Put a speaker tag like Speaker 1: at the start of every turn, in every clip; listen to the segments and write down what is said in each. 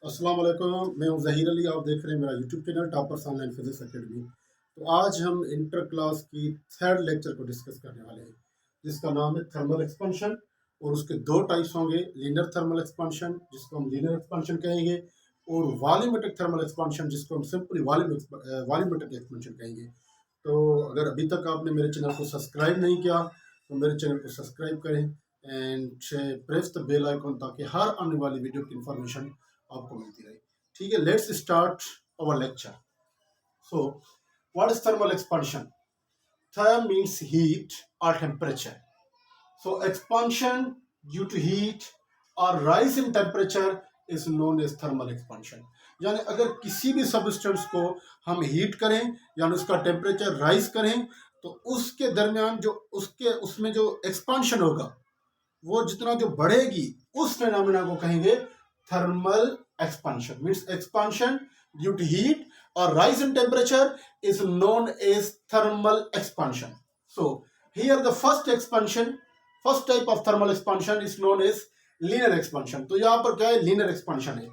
Speaker 1: अस्सलाम वालेकुम। मैं हूं ज़हीर अली। आप देख रहे हैं मेरा YouTube channel toppers online physics academy. तो आज हम इंटर क्लास की थर्ड लेक्चर को डिस्कस करने वाले हैं, जिसका नाम है थर्मल एक्सपेंशन। और उसके दो टाइप्स होंगे, लीनियर थर्मल एक्सपेंशन जिसको हम लीनियर एक्सपेंशन कहेंगे, और वॉल्यूमेट्रिक थर्मल एक्सपेंशन जिसको हम सिंपली वॉल्यूमेट्रिक एक्सपेंशन कहेंगे। तो अगर अभी तक आपने मेरे चैनल को सब्सक्राइब नहीं किया तो मेरे चैनल को सब्सक्राइब करें and press the bell icon, ताकि हर आने वाली वीडियो की इंफॉर्मेशन आपको मिलती रहे। ठीक है, let's start our lecture. So what is thermal expansion? Therm means heat or temperature. So expansion due to heat or rise in temperature is known as thermal expansion. यानी अगर किसी भी सबस्टेंस को हम हीट करें यानी उसका टेम्परेचर राइज करें तो उसके दरमियान जो उसमें जो एक्सपांशन होगा वो जितना जो बढ़ेगी उस फिनोमेना को कहेंगे thermal expansion. Means expansion due to heat or rise in temperature is known as thermal expansion. So here the first type of thermal expansion is known as linear expansion. तो यहाँ पर क्या है, linear expansion है।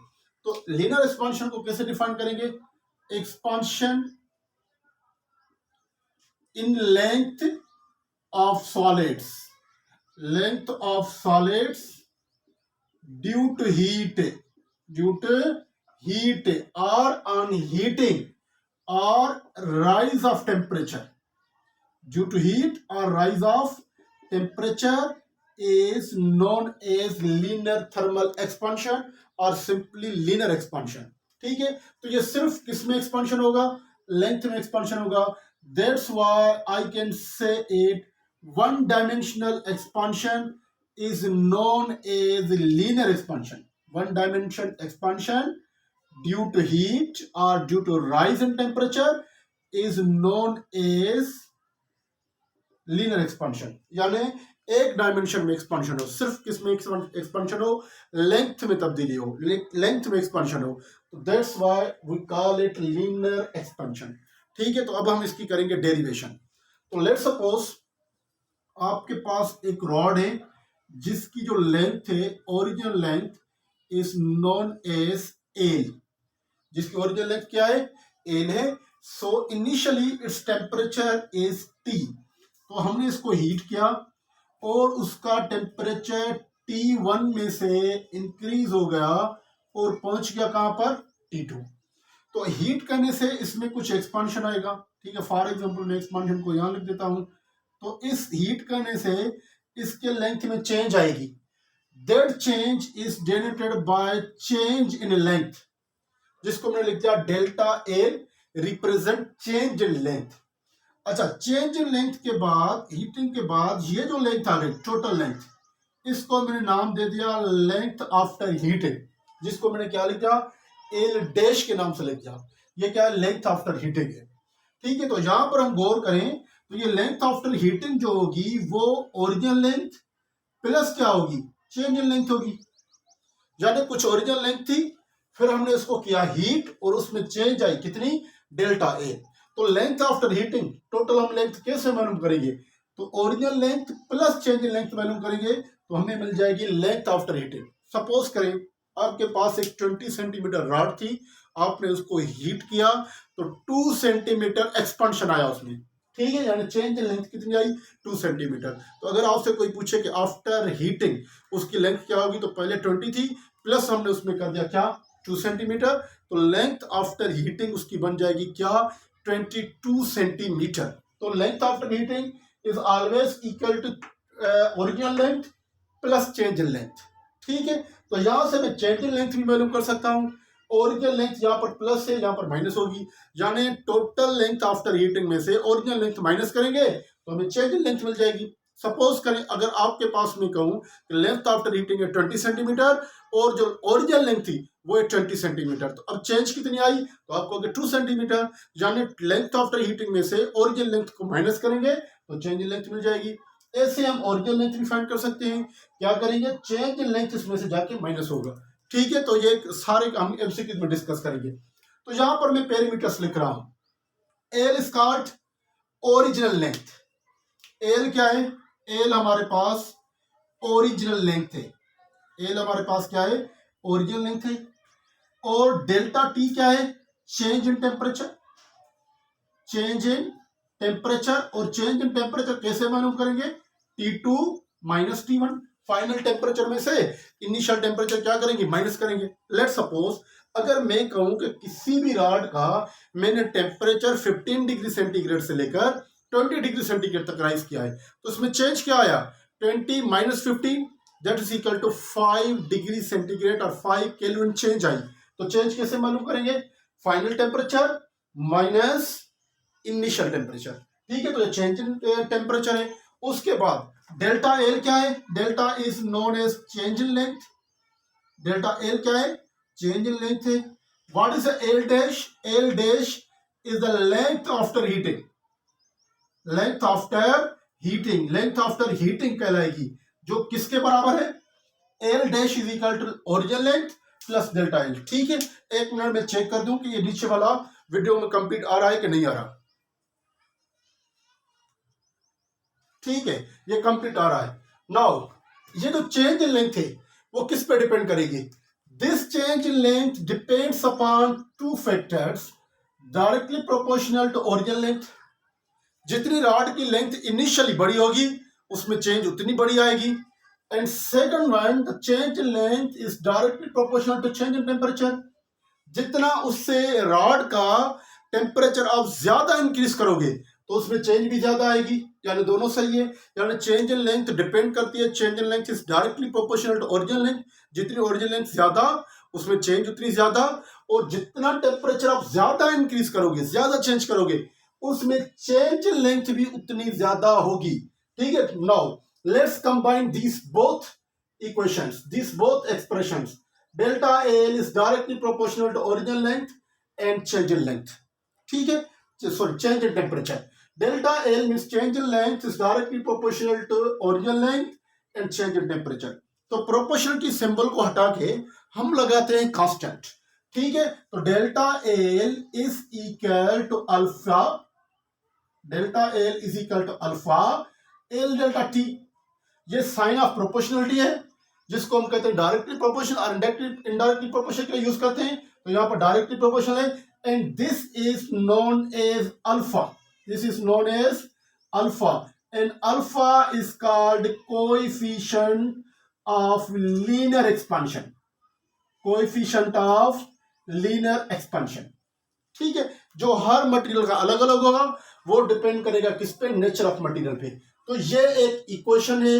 Speaker 1: तो linear expansion को कैसे define करेंगे? expansion in length of solids due to heat or on heating or rise of temperature. Due to heat or rise of temperature is known as linear thermal expansion or simply linear expansion. ठीक है, तो ये सिर्फ किस में expansion होगा? Length में expansion होगा। That's why I can say it one dimensional expansion is known as linear expansion. One dimension expansion due to heat or due to rise in temperature is known as linear expansion. यानी एक dimension में expansion हो, सिर्फ किस में expansion हो? Length में तब्दीली हो, लेंथ में एक्सपेंशन हो, तो that's why we call it linear expansion. ठीक है, तो अब हम इसकी करेंगे डेरिवेशन। तो लेट्स सपोज आपके पास एक रॉड है जिसकी जो लेंथ है, original length is known as L. जिसकी ओरिजिनल लेंथ क्या है? एल है। So initially its temperature is T. तो हमने इसको हीट किया और उसका टेम्परेचर T1 में से इंक्रीज हो गया और पहुंच गया कहां पर? T2। तो हीट करने से इसमें कुछ एक्सपांशन आएगा। ठीक है, फॉर एग्जांपल मैं एक्सपांशन को यहां लिख देता हूं। तो इस हीट करने से इसके लेंथ में चेंज आएगी। That change is denoted by change in length, जिसको मैंने लिख दिया delta L, represent change in length. अच्छा, चेंज इन लेंथ के बाद, हीटिंग के बाद ये जो लेंथ आ गई टोटल लेंथ, इसको मैंने नाम दे दिया लेंथ आफ्टर हीटिंग, जिसको मैंने क्या लिखा? एल डैश के नाम से लिख दिया। ये क्या है? लेंथ आफ्टर हीटिंग है। ठीक है, तो यहां पर हम गौर करें तो ये लेंथ आफ्टर हीटिंग जो होगी वो ओरिजिनल लेंथ प्लस क्या होगी? चेंज इन लेंथ होगी। यानी कुछ ओरिजिनल लेंथ थी, फिर हमने उसको किया हीट और उसमें चेंज आई कितनी? Delta A. तो लेंथ आफ्टर हीटिंग टोटल हम लेंथ कैसे मालूम करेंगे? तो original length plus change in length मालूम करेंगे तो हमें मिल जाएगी लेंथ आफ्टर हीटिंग। सपोज करें आपके पास एक 20 सेंटीमीटर रॉड थी, आपने उसको हीट किया तो 2 सेंटीमीटर एक्सपांशन आया उसमें। ठीक है, यानी चेंज इन लेंथ कितनी आई? 2 सेंटीमीटर। तो अगर आपसे कोई पूछे कि आफ्टर हीटिंग उसकी लेंथ क्या होगी, तो पहले 20 थी प्लस हमने उसमें कर दिया क्या? 2 सेंटीमीटर। तो लेंथ आफ्टर हीटिंग उसकी बन जाएगी क्या? 22 सेंटीमीटर। तो length after heating is always equal to original length plus change in length. ठीक है, तो यहां से मैं चेंज इन लेंथ भी मालूम कर सकता हूं। ओरिजिनल लेंथ यहाँ पर प्लस है, यहाँ पर माइनस होगी, यानी टोटल लेंथ आफ्टर हीटिंग में से ओरिजिनल लेंथ माइनस करेंगे तो हमें चेंज इन लेंथ मिल जाएगी। सपोज करें अगर आपके पास में कहूं कि लेंथ आफ्टर हीटिंग है 20 सेंटीमीटर और जो ओरिजिनल लेंथ थी वो है 20 सेंटीमीटर, तो अब चेंज कितनी आई? तो आप कहोगे 2 सेंटीमीटर। यानी लेंथ आफ्टर हीटिंग में से ओरिजिनल लेंथ को माइनस करेंगे तो चेंज इन लेंथ मिल जाएगी। ऐसे हम ओरिजिनल लेंथ भी फाइंड कर सकते हैं। क्या करेंगे? चेंज इन लेंथ इसमें से जाके माइनस होगा। ठीक है, तो ये सारे हम एमसीक्यू में डिस्कस करेंगे। तो यहां पर मैं पेरीमीटर्स लिख रहा हूं। L is called original length. L क्या है? एल हमारे पास ओरिजिनल लेंथ है। एल हमारे पास क्या है? ओरिजिनल लेंथ है। और डेल्टा टी क्या है? Change in temperature. Change in temperature, और चेंज इन टेम्परेचर कैसे मालूम करेंगे? T2 minus T1। Final temperature में से इनिशियल टेम्परेचर क्या करेंगे? माइनस करेंगे। लेट सपोज अगर मैं कहूं कि किसी भी रॉड का मैंने टेम्परेचर 15 डिग्री सेंटीग्रेड से लेकर 20 डिग्री सेंटीग्रेड तक राइज किया है, तो उसमें चेंज क्या आया? 20 minus 15 that is equal to 5 degree centigrade और 5 केल्विन चेंज आई। तो चेंज कैसे मालूम करेंगे? Final temperature minus initial temperature. ठीक है, तो ये चेंज इन टेम्परेचर है। उसके बाद डेल्टा एल क्या है? Delta is known as change in length. Delta L क्या है? चेंज इन लेंथ है। What is L dash? L dash is the length after heating. Length after heating, length after heating कहलाएगी, जो किसके बराबर है? L dash is equal to origin length plus delta L. ठीक है, एक मिनट में चेक कर दूं कि ये नीचे वाला वीडियो में कंप्लीट आ रहा है कि नहीं आ रहा। ठीक है, ये कंप्लीट आ रहा है। नाउ ये जो चेंज इन लेंथ है वो किस पे डिपेंड करेगी? This change in length depends upon two factors directly proportional to origin length. जितनी रॉड की लेंथ इनिशियली बड़ी होगी उसमें चेंज उतनी बड़ी आएगी। And second one, the change in length is directly proportional to change in temperature. जितना उससे रॉड का टेम्परेचर आप ज्यादा इंक्रीज करोगे तो उसमें चेंज भी ज्यादा आएगी। यानी दोनों सही है। यानी चेंज इन लेंथ डिपेंड करती है, change in length is directly proportional to original length. जितनी ओरिजिनल लेंथ ज्यादा उसमें चेंज उतनी ज्यादा, और जितना टेम्परेचर आप ज्यादा इंक्रीज करोगे, ज्यादा चेंज करोगे, उसमें चेंज इन लेंथ भी उतनी ज्यादा होगी। ठीक है, now let's combine these both equations, these both expressions. Delta L is directly proportional to original length and change in length. ठीक है, sorry, change in temperature. Delta L means change in length is directly proportional to original length and change in temperature. तो proportionality symbol को हटा के हम लगाते हैं constant. ठीक है, तो delta L is equal to alpha. Delta L is equal to alpha L delta T. ये साइन ऑफ प्रोपोर्शनलिटी है, जिसको हम कहते हैं डायरेक्टली प्रोपोर्शनल और इनडायरेक्टली प्रोपोर्शनल के लिए यूज करते हैं। तो यहाँ पर डायरेक्टली प्रोपोर्शनल है, and this is known as alpha. This is known as alpha, and alpha is called coefficient of linear expansion. Coefficient of linear expansion. ठीक है, जो हर मटेरियल का अलग अलग होगा वो डिपेंड करेगा किस पे? नेचर ऑफ मटेरियल पे। तो ये एक इक्वेशन है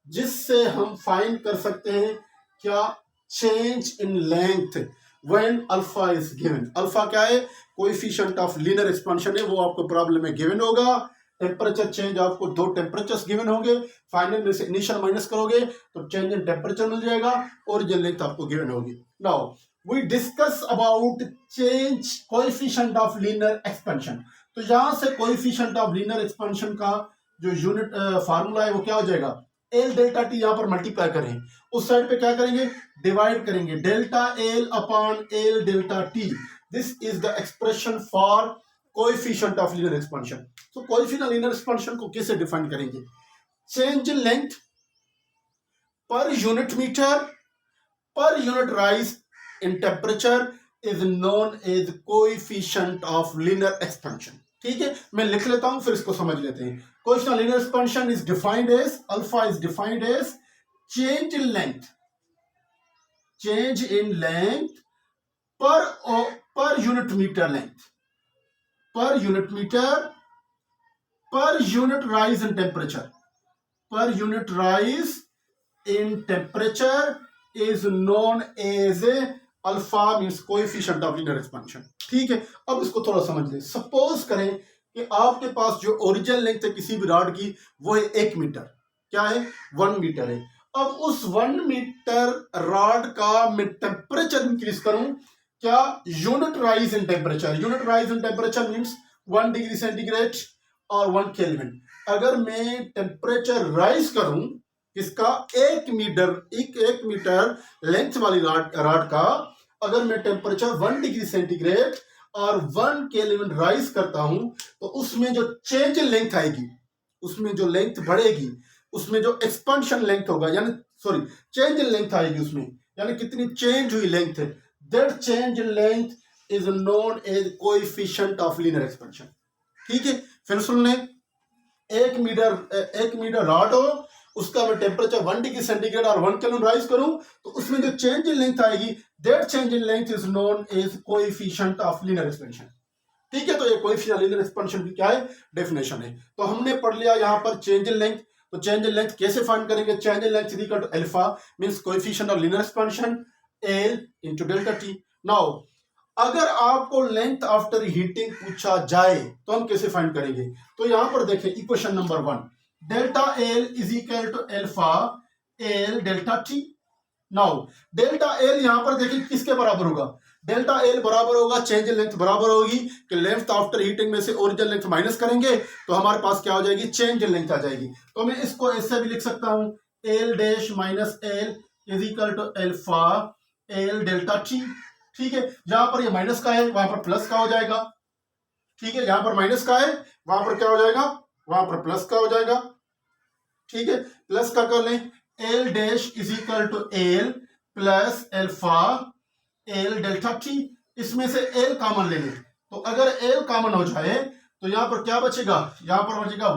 Speaker 1: जिससे हम फाइंड कर सकते हैं क्या? Change in length when alpha is given. Alpha क्या है? कोएफिशिएंट ऑफ लीनियर एक्सपेंशन है, वो आपको प्रॉब्लम में गिवन होगा। टेम्परेचर चेंज, आपको दो टेम्परेचर्स गिवन होंगे, फाइनल में से इनिशियल माइनस करोगे तो चेंज इन टेम्परेचर मिल जाएगा, ओरिजिनल लेंथ आपको गिवन होगी। Now we discuss about change coefficient of linear expansion. तो यहां से कोएफिशिएंट ऑफ लीनियर एक्सपेंशन का जो यूनिट फार्मूला है वो क्या हो जाएगा? L delta T. यहां पर मल्टीप्लाई करें, उस साइड पे क्या करेंगे? डिवाइड करेंगे। Delta L upon L delta T, this is the expression for coefficient of linear expansion. तो कोएफिशिएंट ऑफ लीनियर एक्सपेंशन को कैसे डिफाइन करेंगे? Change in length per unit metre per unit rise in temperature is known as coefficient of linear expansion. ठीक है, मैं लिख लेता हूं फिर इसको समझ लेते हैं। Coefficient of linear expansion is defined as, alpha is defined as change in length, change in length per unit meter length, per unit meter, per unit rise in temperature, per unit rise in temperature is known as a alpha means coefficient of linear expansion. ठीक है, अब इसको थोड़ा समझ ले। Suppose करें कि आपके पास जो ओरिजिनल लेंथ है किसी भी रॉड की वो है 1 मीटर। क्या है? 1 मीटर है। अब उस 1 मीटर रॉड का मैं टेम्परेचर इंक्रीज करूं, क्या? Unit rise in temperature. Unit rise in temperature means 1 degree centigrade और 1 केल्विन। अगर मैं टेम्परेचर राइज करूं किसका? 1 मीटर लेंथ वाली रॉड का अगर मैं टेम्परेचर 1 डिग्री सेंटीग्रेड और 1 केल्विन राइज करता हूं तो उसमें जो चेंज लेंथ आएगी, उसमें जो लेंथ बढ़ेगी, उसमें जो एक्सपेंशन लेंथ होगा, यानी सॉरी चेंज इन लेंथ आएगी उसमें, यानी कितनी चेंज हुई लेंथ है, that change in length is known as coefficient of linear expansion. ठीक है, फिर सुन लें, 1 मीटर रॉड हो, उसका मैं टेम्परेचर 1 डिग्री सेंटीग्रेड और 1 केल्विन राइज करूं, तो उसमें जो चेंज इन लेंथ आएगी, that change in length is known as coefficient of linear expansion. ठीक है, तो ये कोएफिशिएंट लीनियर एक्सपेंशन की क्या है, डेफिनेशन है। तो हमने पढ़ लिया यहां पर चेंज इन लेंथ। तो चेंज इन लेंथ कैसे फाइंड करेंगे, change in length is equal to alpha means coefficient of linear expansion L into delta T. Now अगर आपको लेंथ आफ्टर हीटिंग पूछा जाए तो हम कैसे फाइंड करेंगे, तो यहां पर देखें equation number 1, delta L is equal to alpha L delta T. Now delta L यहां पर देखिए किसके बराबर होगा, डेल्टा एल बराबर होगा चेंज इन लेंथ बराबर होगी कि लेंथ आफ्टर हीटिंग में से ओरिजिनल लेंथ माइनस करेंगे तो हमारे पास क्या हो जाएगी, चेंज इन लेंथ आ जाएगी। तो मैं इसको ऐसे भी लिख सकता हूं, L dash minus L is equal to alpha L delta T. ठीक है, जहां पर ये माइनस का है वहां पर प्लस का हो जाएगा। ठीक है, जहां पर माइनस का है वहां पर क्या हो जाएगा, वहां पर प्लस का हो जाएगा। ठीक है, प्लस का कर लें, L dash is equal to L plus alpha L delta T. इसमें से एल कॉमन ले लें, तो अगर एल कॉमन हो जाए तो यहां पर क्या बचेगा, यहां पर बचेगा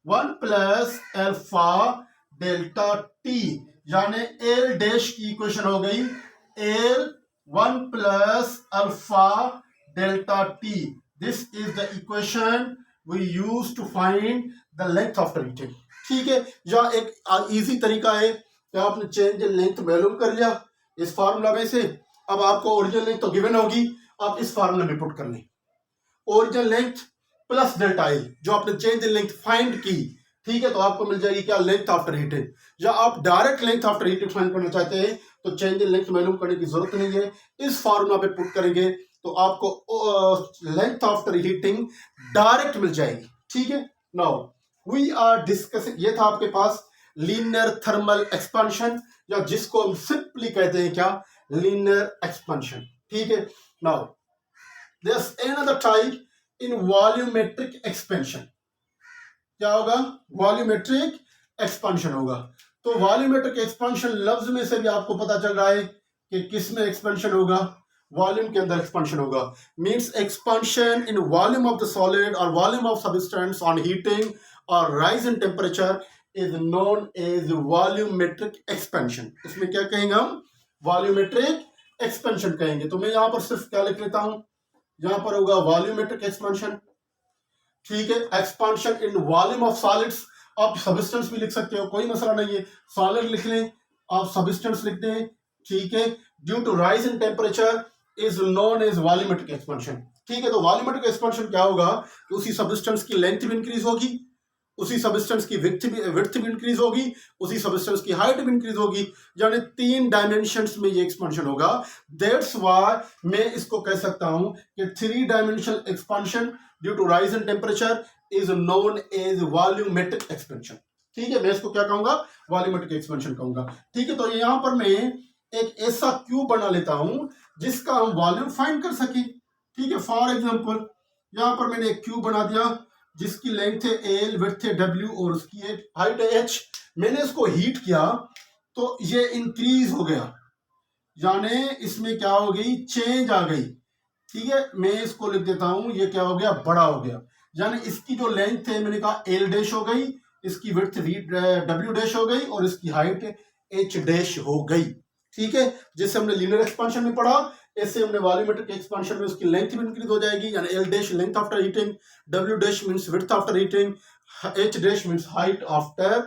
Speaker 1: 1 प्लस एल्फा डेल्टा टी, यानी एल डैश की इक्वेशन हो गई L 1 plus alpha delta T. This is the equation we use to find the length after heating. ठीक है, या एक इजी तरीका है कि आपने चेंज इन लेंथ मालूम कर लिया इस फार्मूला में से, अब आपको ओरिजिनल लेंथ तो गिवन होगी, आप इस फार्मूला में पुट कर लें original length plus delta L जो आपने चेंज इन लेंथ फाइंड की। ठीक है, तो आपको मिल जाएगी क्या, लेंथ आफ्टर हीटिंग। या आप direct length after heating find करना चाहते हैं तो चेंज इन लेंथ मालूम करने की जरूरत नहीं है, इस फार्मूला पे पुट करेंगे तो आपको लेंथ आफ्टर हीटिंग डायरेक्ट मिल जाएगी। ठीक है, नाउ वी आर डिस्कसिंग, ये था आपके पास लीनियर थर्मल एक्सपेंशन, या जिसको हम सिंपली कहते हैं क्या, लीनियर एक्सपेंशन। ठीक है, now there's another type in volumetric expansion। क्या होगा, वॉल्यूमेट्रिक एक्सपेंशन होगा। तो वॉल्यूमेट्रिक एक्सपेंशन लफ्ज में से भी आपको पता चल रहा है कि किस में एक्सपेंशन होगा, वॉल्यूम के अंदर एक्सपेंशन होगा। Means expansion in volume of the solid और volume of substance on heating और rise in temperature is known as volumetric expansion. इसमें क्या कहेंगे हम, वॉल्यूमेट्रिक एक्सपेंशन कहेंगे। तो मैं यहां पर सिर्फ क्या लिख लेता हूं, यहां पर होगा वॉल्यूमेट्रिक एक्सपेंशन। ठीक है, expansion in volume of solids, आप सब्सटेंस भी लिख सकते हो, कोई मसला नहीं है, सॉलिड लिख लें, आप सब्सटेंस लिख दें। ठीक है, due to rise in temperature is known as volumetric expansion. ठीक है, तो वॉल्यूमेट्रिक एक्सपेंशन क्या होगा कि उसी सब्सटेंस की लेंथ भी इंक्रीज होगी, उसी सब्सटेंस की विड्थ भी इंक्रीज होगी, उसी सब्सटेंस की हाइट भी इंक्रीज होगी, यानी 3 डायमेंशंस में ये एक्सपेंशन होगा। दैट्स व्हाई मैं इसको कह सकता हूं कि 3 dimensional expansion due to rise in temperature is known as volumetric expansion. ठीक है, मैं इसको क्या कहूंगा, वॉल्यूमेट्रिक एक्सपेंशन कहूंगा। ठीक है, तो यहां पर मैं एक ऐसा क्यूब बना लेता हूं जिसका हम वॉल्यूम फाइंड कर सके। ठीक है, फॉर एग्जांपल यहां पर मैंने एक क्यूब बना दिया जिसकी लेंथ है एल, विड्थ है डब्ल्यू और उसकी हाइट है एच। मैंने इसको हीट किया तो ये इंक्रीज हो गया, यानी इसमें क्या हो गई, चेंज आ गई। ठीक है, मैं इसको लिख देता हूं, ये क्या हो गया, बड़ा हो गया, यानी इसकी जो लेंथ है मैंने कहा एल डैश हो गई, इसकी विड्थ डब्ल्यू डैश हो गई और इसकी हाइट एच डैश हो गई। ठीक है, जैसे हमने लीनियर एक्सपेंशन में पढ़ा ऐसे हमने वॉल्यूमेट्रिक एक्सपेंशन में उसकी लेंथ भी इंक्रीज हो जाएगी, यानी L dash length after heating, W dash means width after heating, H dash means height after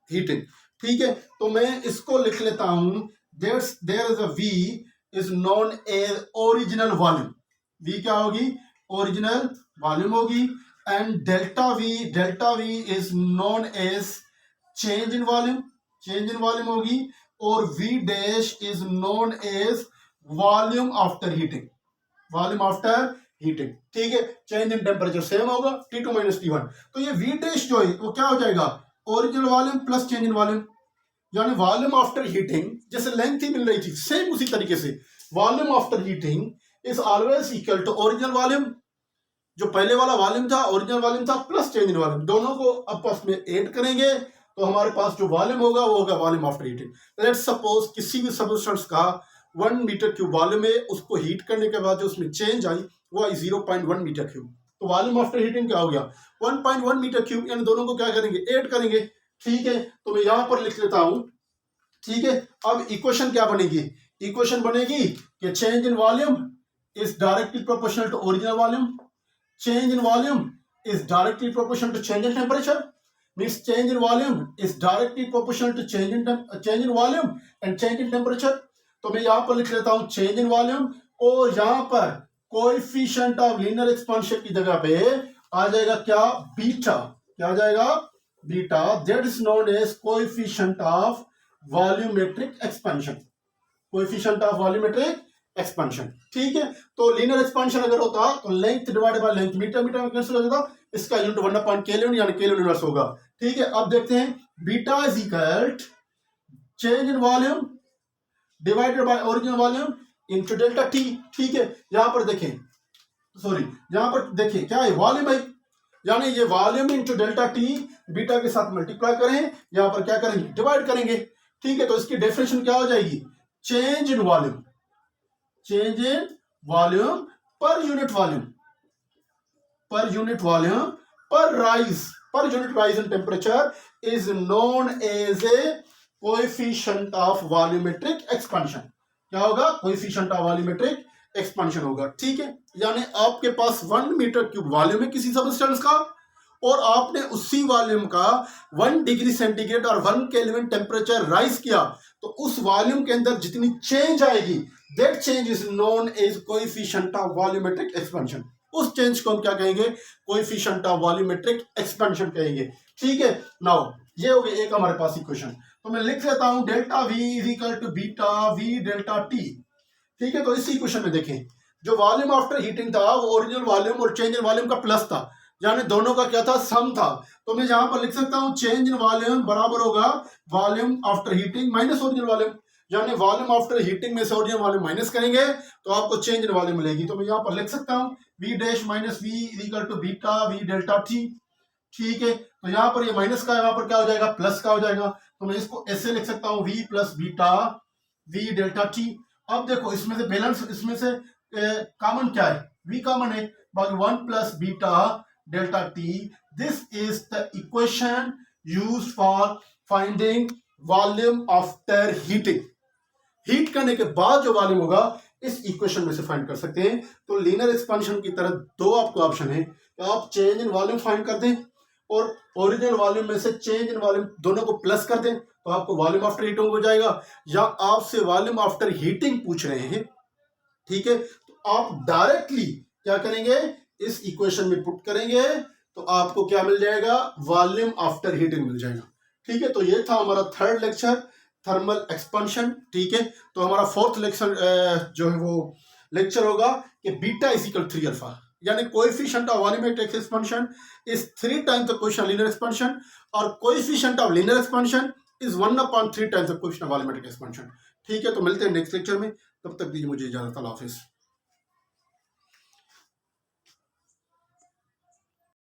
Speaker 1: heating. ठीक है, तो मैं इसको लिख लेता हूं, there is a V is known as original volume. V क्या होगी, ओरिजिनल वॉल्यूम होगी। And delta V is known as change in volume होगी। और V dash is known as volume after heating. ठीक है, चेंज इन टेम्परेचर सेम होगा, T2 - T1। तो ये वी डैश जो है वो क्या हो जाएगा, original volume plus change in volume, यानी वॉल्यूम आफ्टर हीटिंग जैसे लेंथ ही मिल रही थी सेम उसी तरीके से volume after heating is always equal to original volume, जो पहले वाला वॉल्यूम था ओरिजिनल वॉल्यूम था प्लस चेंज इन वॉल्यूम, दोनों को आपस में ऐड करेंगे तो हमारे पास जो वॉल्यूम होगा वो होगा volume after heating. Let's suppose किसी भी सब्सटेंस का 1 मीटर क्यूब वॉल्यूम है, उसको हीट करने के बाद जो उसमें चेंज आई वो आई 0.1 मीटर क्यूब। तो वॉल्यूम आफ्टर हीटिंग क्या हो गया 1.1 मीटर क्यूब, यानी दोनों को क्या करेंगे ऐड करेंगे। ठीक है, तो मैं यहां पर लिख लेता हूं। ठीक है, अब इक्वेशन क्या बनेगी, इक्वेशन बनेगी कि change in volume is directly proportional to original volume, change in volume is directly proportional to change in temperature, means change in volume is directly proportional to change in volume and change in temperature। तो मैं यहां पर लिख लेता हूं change in volume, और यहां पर कोएफिशिएंट ऑफ लीनियर एक्सपेंशन की जगह पे आ जाएगा क्या बीटा, क्या आ जाएगा beta, that is known as coefficient of volumetric expansion, coefficient of volumetric expansion. ठीक है, तो लीनियर एक्सपेंशन अगर होता तो length divided by length, metre metre में कैंसिल हो जाता, इसका यूनिट 1/Kelvin यानी केल्विन इनवर्स होगा। ठीक है, अब देखते हैं beta is equal change in volume divided by original volume into delta T. ठीक है, यहां पर देखें, सॉरी यहां पर देखिए क्या है वॉल्यूम है, यानी ये volume into delta T beta के साथ मल्टीप्लाई करें, यहां पर क्या करेंगे डिवाइड करेंगे। ठीक है, तो इसकी डेफिनेशन क्या हो जाएगी change in volume, change in volume per unit volume, per unit volume per unit rise in temperature is known as a coefficient of volumetric expansion। क्या होगा coefficient of volumetric expansion होगा। ठीक है, यानी आपके पास 1 मीटर क्यूब वॉल्यूम है किसी substance का, और आपने उसी वॉल्यूम का 1 डिग्री सेंटीग्रेड और 1 केल्विन टेम्परेचर राइज किया, तो उस वॉल्यूम के अंदर जितनी चेंज आएगी that change is known as coefficient of volumetric expansion. उस चेंज को हम क्या कहेंगे कोएफिशिएंट ऑफ वॉल्यूमेट्रिक एक्सपेंशन कहेंगे। ठीक है, नाउ ये हो गया एक हमारे पास इक्वेशन, तो मैं लिख लेता हूं delta V is equal to beta V delta T. ठीक है, तो इसी इक्वेशन में देखें जो वॉल्यूम आफ्टर हीटिंग था वो ओरिजिनल वॉल्यूम और चेंज इन वॉल्यूम का प्लस था, यानी दोनों का क्या था सम था। तो मैं यहां पर लिख सकता हूं चेंज इन वॉल्यूम बराबर होगा volume after heating minus original volume, यानी वॉल्यूम आफ्टर हीटिंग में से ओरिजिनल वॉल्यूम माइनस करेंगे तो आपको चेंज इन वॉल्यूम मिलेगी। तो मैं यहां पर लिख सकता हूं V dash minus V is equal to beta V delta T. ठीक है, तो यहां पर ये माइनस का है, वहां पर क्या हो जाएगा प्लस का हो जाएगा, तो मैं इसको ऐसे लिख सकता हूं V plus beta V delta T. अब देखो इसमें से बैलेंस, इसमें से कॉमन क्या है वी कॉमन है, बाकी 1 plus beta delta T. This is the equation used for finding volume after heating. Heat करने के बाद जो वॉल्यूम होगा इस इक्वेशन में से फाइंड कर सकते हैं। तो लीनियर एक्सपेंशन की तरह दो आपको ऑप्शन है, आप चेंज इन वॉल्यूम फाइंड कर दें और ओरिजिनल वॉल्यूम में से चेंज इन वॉल्यूम दोनों को प्लस कर दें तो आपको वॉल्यूम आफ्टर हीटिंग हो जाएगा, या आपसे वॉल्यूम आफ्टर हीटिंग पूछ रहे हैं। ठीक है, तो आप डायरेक्टली क्या करेंगे इस इक्वेशन में पुट करेंगे तो आपको क्या मिल जाएगा वॉल्यूम आफ्टर हीटिंग मिल जाएगा। ठीक है, तो ये था हमारा थर्ड लेक्चर थर्मल एक्सपेंशन। ठीक है, तो हमारा फोर्थ लेक्चर जो है वो लेक्चर होगा कि बीटा इज इक्वल 3 अल्फा, यानी coefficient of volumetric expansion is 3 times the coefficient of linear expansion, और coefficient of linear expansion is 1/3 times the coefficient of volumetric expansion. ठीक है, तो मिलते हैं नेक्स्ट लेक्चर में, तब तक दीजिए मुझे इजाजत, अल्लाह हाफिज।